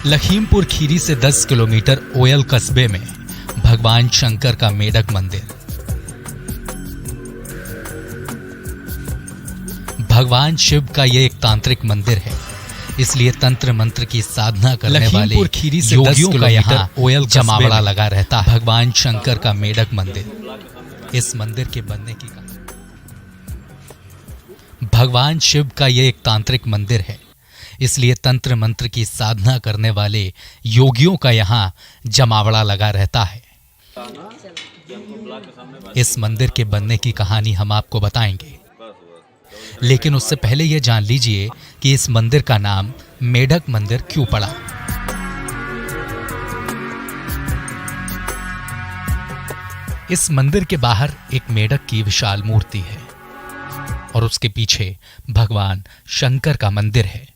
लखीमपुर खीरी से 10 kilometre oil कस्बे में भगवान शंकर का मेढक मंदिर। भगवान शिव का यह एक तांत्रिक मंदिर है, इसलिए तंत्र मंत्र की साधना करने वाले खीरी से योगियों का यहाँ ओयल जमावड़ा लगा रहता है। भगवान शंकर का मेढक मंदिर। इस मंदिर के बनने की भगवान शिव का यह एक तांत्रिक मंदिर है, इसलिए तंत्र मंत्र की साधना करने वाले योगियों का यहाँ जमावड़ा लगा रहता है। इस मंदिर के बनने की कहानी हम आपको बताएंगे, लेकिन उससे पहले यह जान लीजिए कि इस मंदिर का नाम मेढक मंदिर क्यों पड़ा। इस मंदिर के बाहर एक मेढक की विशाल मूर्ति है और उसके पीछे भगवान शंकर का मंदिर है।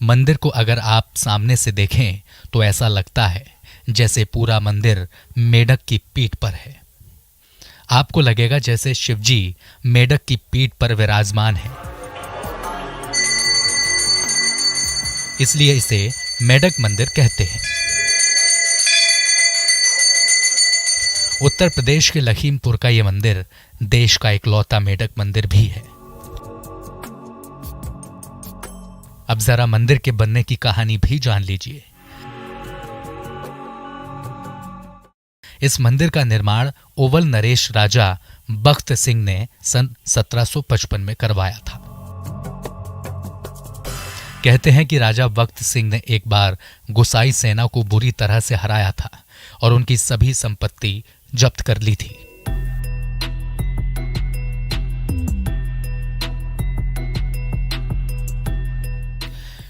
मंदिर को अगर आप सामने से देखें तो ऐसा लगता है जैसे पूरा मंदिर मेढक की पीठ पर है। आपको लगेगा जैसे शिवजी मेढक की पीठ पर विराजमान है, इसलिए इसे मेढक मंदिर कहते हैं। उत्तर प्रदेश के लखीमपुर का यह मंदिर देश का इकलौता मेढक मंदिर भी है। अब जरा मंदिर के बनने की कहानी भी जान लीजिए। इस मंदिर का निर्माण ओवल नरेश राजा बख्त सिंह ने सन 1755 में करवाया था। कहते हैं कि राजा बख्त सिंह ने एक बार गुसाई सेना को बुरी तरह से हराया था और उनकी सभी संपत्ति जब्त कर ली थी।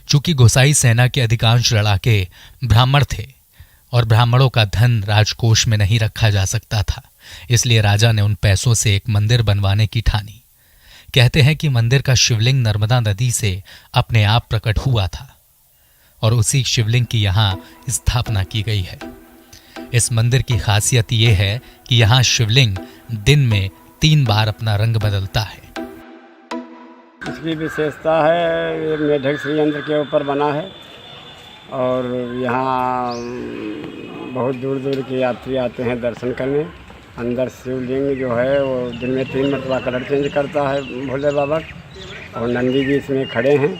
चूंकि गुसाई सेना के अधिकांश लड़ाके ब्राह्मण थे और ब्राह्मणों का धन राजकोष में नहीं रखा जा सकता था, इसलिए राजा ने उन पैसों से एक मंदिर बनवाने की ठानी। कहते हैं कि मंदिर का शिवलिंग नर्मदा नदी से अपने आप प्रकट हुआ था और उसी शिवलिंग की यहाँ स्थापना की गई है। इस मंदिर की खासियत यह है कि यहाँ शिवलिंग दिन में 3 बार अपना रंग बदलता है। इसकी विशेषता है ये मेढक श्रीयंत्र के ऊपर बना है और यहाँ बहुत दूर दूर के यात्री आते हैं दर्शन करने। अंदर शिवलिंग जो है वो दिन में 3 मरतबा कलर चेंज करता है भोले बाबा, और नंदी जी इसमें खड़े हैं।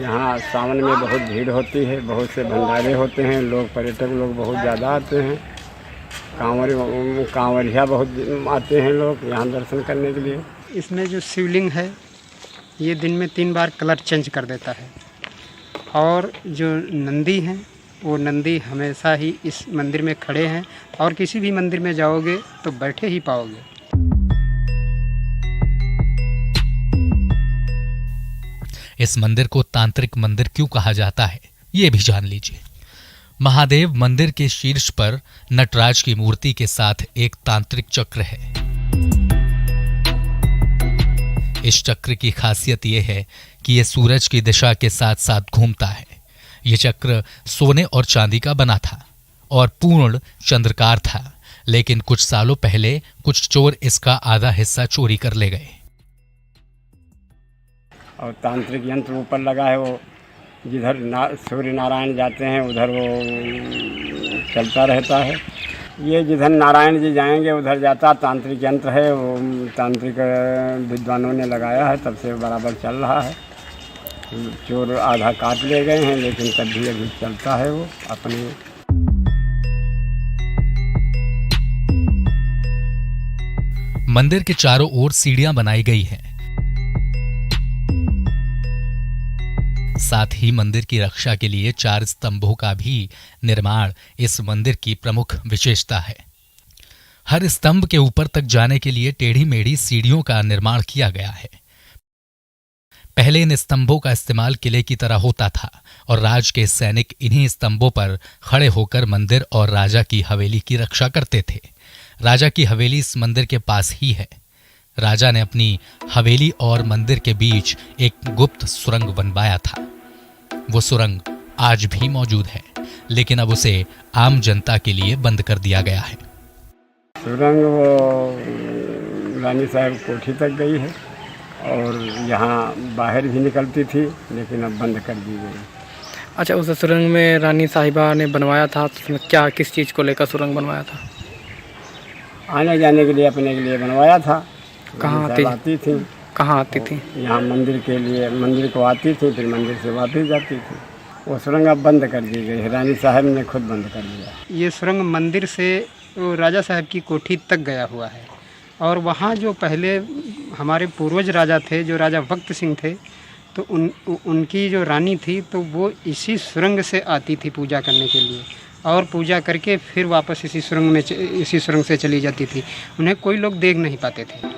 यहाँ सावन में बहुत भीड़ होती है, बहुत से भंडारे होते हैं, लोग पर्यटक लोग बहुत ज़्यादा आते हैं। कांवरिया बहुत आते हैं लोग यहाँ दर्शन करने के लिए। इसमें जो शिवलिंग है ये दिन में 3 बार कलर चेंज कर देता है, और जो नंदी हैं वो नंदी हमेशा ही इस मंदिर में खड़े हैं, और किसी भी मंदिर में जाओगे तो बैठे ही पाओगे। इस मंदिर को तांत्रिक मंदिर क्यों कहा जाता है ये भी जान लीजिए। महादेव मंदिर के शीर्ष पर नटराज की मूर्ति के साथ एक तांत्रिक चक्र है। इस चक्र की खासियत यह है कि यह सूरज की दिशा के साथ साथ घूमता है। यह चक्र सोने और चांदी का बना था और पूर्ण चंद्रकार था, लेकिन कुछ सालों पहले कुछ चोर इसका आधा हिस्सा चोरी कर ले गए। और तांत्रिक यंत्र ऊपर लगा है, वो जिधर सूर्य नारायण जाते हैं उधर वो चलता रहता है। ये जिधर नारायण जी जाएंगे उधर जाता तांत्रिक यंत्र है, वो तांत्रिक विद्वानों ने लगाया है, तब से बराबर चल रहा है। चोर आधा काट ले गए हैं, लेकिन तब भी अभी चलता है वो अपने। मंदिर के चारों ओर सीढ़ियां बनाई गई हैं। साथ ही मंदिर की रक्षा के लिए 4 स्तंभों का भी निर्माण इस मंदिर की प्रमुख विशेषता है। हर स्तंभ के ऊपर तक जाने के लिए टेढ़ी मेढ़ी सीढ़ियों का निर्माण किया गया है। पहले इन स्तंभों का इस्तेमाल किले की तरह होता था और राज के सैनिक इन्हीं स्तंभों पर खड़े होकर मंदिर और राजा की हवेली की रक्षा करते थे। राजा की हवेली इस मंदिर के पास ही है। राजा ने अपनी हवेली और मंदिर के बीच एक गुप्त सुरंग बनवाया था। वो सुरंग आज भी मौजूद है, लेकिन अब उसे आम जनता के लिए बंद कर दिया गया है। सुरंग वो रानी साहब कोठी तक गई है और यहाँ बाहर भी निकलती थी, लेकिन अब बंद कर दी गई। अच्छा, उस सुरंग में रानी साहिबा ने बनवाया था, तो उसमें क्या किस चीज़ को लेकर सुरंग बनवाया था? आने जाने के लिए, अपने के लिए बनवाया था। कहाँ रानी आती साहब आती थी, कहाँ आती थी? यहाँ मंदिर के लिए, मंदिर को आती थी, फिर मंदिर से वापस जाती थी। वो सुरंग अब बंद कर दी गई है, रानी साहब ने खुद बंद कर दिया। ये सुरंग मंदिर से वो राजा साहब की कोठी तक गया हुआ है, और वहाँ जो पहले हमारे पूर्वज राजा थे, जो राजा भक्त सिंह थे, तो उनकी जो रानी थी, तो वो इसी सुरंग से आती थी पूजा करने के लिए, और पूजा करके फिर वापस इसी सुरंग से चली जाती थी। उन्हें कोई लोग देख नहीं पाते थे।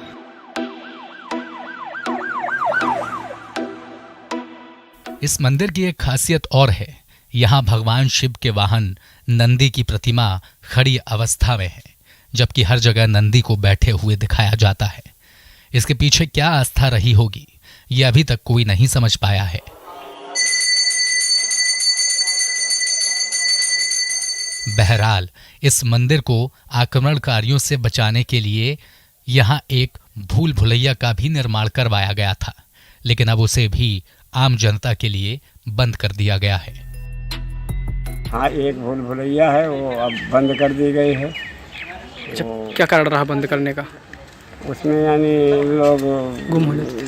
इस मंदिर की एक खासियत और है। यहाँ भगवान शिव के वाहन नंदी की प्रतिमा खड़ी अवस्था में है, जबकि हर जगह नंदी को बैठे हुए दिखाया जाता है। इसके पीछे क्या आस्था रही होगी, ये अभी तक कोई नहीं समझ पाया है। बहरहाल इस मंदिर को आक्रमणकारियों से बचाने के लिए यहाँ एक भूल भुलैया का भी निर्माण करवाया गया था, लेकिन अब उसे भी आम जनता के लिए बंद कर दिया गया है। हाँ, एक भूल भुलैया है, वो अब बंद कर दी गई है। क्या कारण रहा बंद करने का? उसमें यानी लोग गुम हो जाते,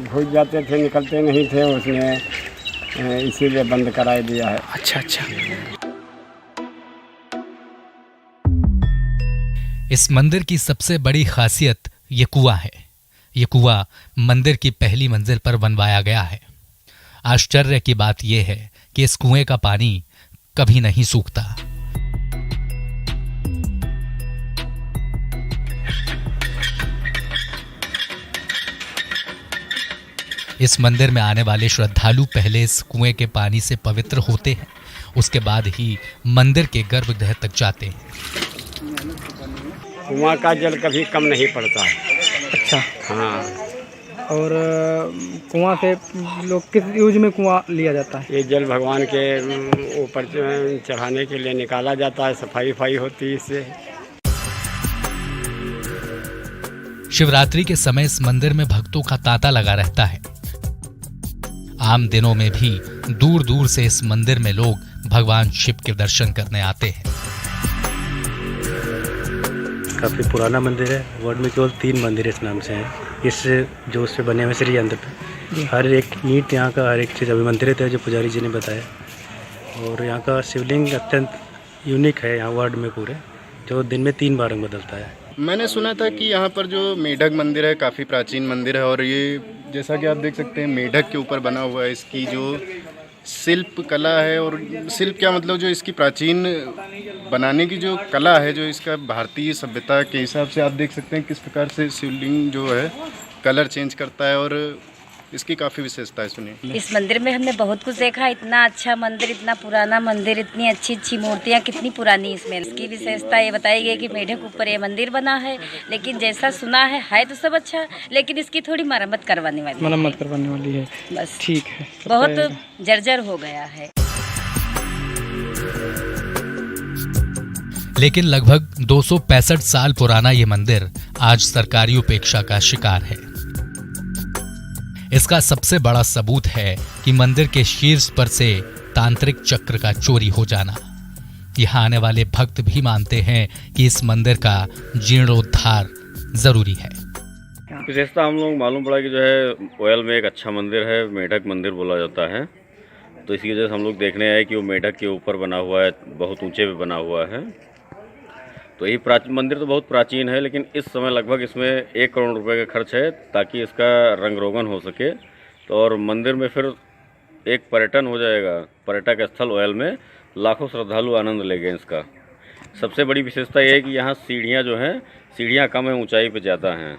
घुस जाते थे, निकलते नहीं थे, उसने इसीलिए बंद कराई दिया है। अच्छा अच्छा। इस मंदिर की सबसे बड़ी खासियत ये कुआं है। ये कुआं मंदिर की पहली मंजिल पर बनवाया गया है। आश्चर्य की बात यह है कि इस कुएं का पानी कभी नहीं सूखता। इस मंदिर में आने वाले श्रद्धालु पहले इस कुएं के पानी से पवित्र होते हैं, उसके बाद ही मंदिर के गर्भगृह तक जाते हैं। कुआं का जल कभी कम नहीं पड़ता है। अच्छा। हाँ, और कुआं से लोग किस यूज में कुआं लिया जाता है? ये जल भगवान के ऊपर चढ़ाने के लिए निकाला जाता है, सफाई होती है इससे। शिवरात्रि के समय इस मंदिर में भक्तों का तांता लगा रहता है। आम दिनों में भी दूर दूर से इस मंदिर में लोग भगवान शिव के दर्शन करने आते हैं। काफ़ी पुराना मंदिर है। वर्ल्ड में केवल 3 मंदिर इस नाम से हैं। इस जो उससे बने हुए श्री यंत्र पे हर एक ईंट, यहाँ का हर एक चीज़ अभिमंत्रित है, जो पुजारी जी ने बताया। और यहाँ का शिवलिंग अत्यंत यूनिक है यहाँ वर्ल्ड में पूरे, जो दिन में 3 बार रंग बदलता है। मैंने सुना था कि यहाँ पर जो मेढक मंदिर है काफ़ी प्राचीन मंदिर है, और ये जैसा कि आप देख सकते हैं मेढक के ऊपर बना हुआ है। इसकी जो शिल्प कला है, और शिल्प क्या मतलब जो इसकी प्राचीन बनाने की जो कला है, जो इसका भारतीय सभ्यता के हिसाब से आप देख सकते हैं किस प्रकार से शिवलिंग जो है कलर चेंज करता है, और इसकी काफ़ी विशेषता है। सुनिए, इस मंदिर में हमने बहुत कुछ देखा। इतना अच्छा मंदिर, इतना पुराना मंदिर, इतनी अच्छी अच्छी मूर्तियाँ, कितनी पुरानी इसमें। इसकी विशेषता ये बताई गई कि मेढक ऊपर ये मंदिर बना है, लेकिन जैसा सुना है तो सब अच्छा, लेकिन इसकी थोड़ी मरम्मत करवाने वाली है। बस ठीक है, बहुत जर्जर हो गया है। लेकिन लगभग 265 साल पुराना ये मंदिर आज सरकारी उपेक्षा का शिकार है। इसका सबसे बड़ा सबूत है कि मंदिर के शीर्ष पर से तांत्रिक चक्र का चोरी हो जाना। यहाँ आने वाले भक्त भी मानते हैं कि इस मंदिर का जीर्णोद्धार जरूरी है। विशेषता हम लोग मालूम पड़ा कि जो है ओयल में एक अच्छा मंदिर है, मेढक मंदिर बोला जाता है। तो इसी वजह से हम लोग देखने आए कि वो मेढक के ऊपर बना हुआ है, बहुत ऊंचे पे बना हुआ है। तो ये मंदिर तो बहुत प्राचीन है, लेकिन इस समय लगभग इसमें 1 करोड़ रुपए का खर्च है ताकि इसका रंग रोगन हो सके। तो और मंदिर में फिर एक पर्यटन हो जाएगा, पर्यटक स्थल ओयल में लाखों श्रद्धालु आनंद लेंगे इसका। सबसे बड़ी विशेषता ये है कि यहाँ सीढ़ियाँ जो हैं, सीढ़ियाँ कम है, ऊंचाई पे ज़्यादा हैं।